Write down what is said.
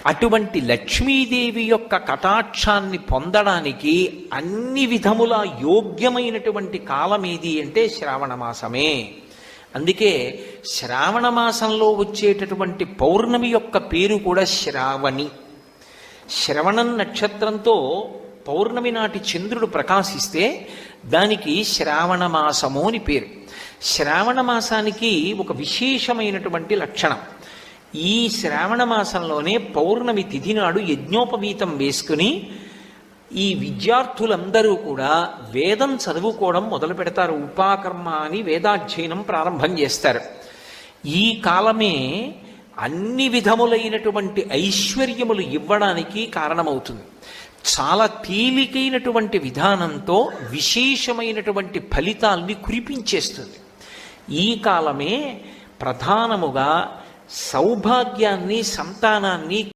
అటువంటి లక్ష్మీదేవి యొక్క కటాక్షాన్ని పొందడానికి అన్ని విధముల యోగ్యమైనటువంటి కాలం ఏది అంటే శ్రావణ మాసమే. అందుకే శ్రావణ మాసంలో వచ్చేటటువంటి పౌర్ణమి యొక్క పేరు కూడా శ్రావణి. శ్రవణం నక్షత్రంతో పౌర్ణమి నాటి చంద్రుడు ప్రకాశిస్తే దానికి శ్రావణ మాసము అని పేరు. శ్రావణ మాసానికి ఒక విశేషమైనటువంటి లక్షణం. ఈ శ్రావణ మాసంలోనే పౌర్ణమి తిథి నాడు యజ్ఞోపవీతం వేసుకుని ఈ విద్యార్థులందరూ కూడా వేదం చదువుకోవడం మొదలు పెడతారు. ఉపాకర్మ అని వేదాధ్యయనం ప్రారంభం చేస్తారు. ఈ కాలమే అన్ని విధములైనటువంటి ఐశ్వర్యములు ఇవ్వడానికి కారణమవుతుంది. చాలా తేలికైనటువంటి విధానంతో విశేషమైనటువంటి ఫలితాల్ని కురిపించేస్తుంది. ఈ కాలమే ప్రధానముగా సౌభాగ్యాన్ని, సంతానాన్ని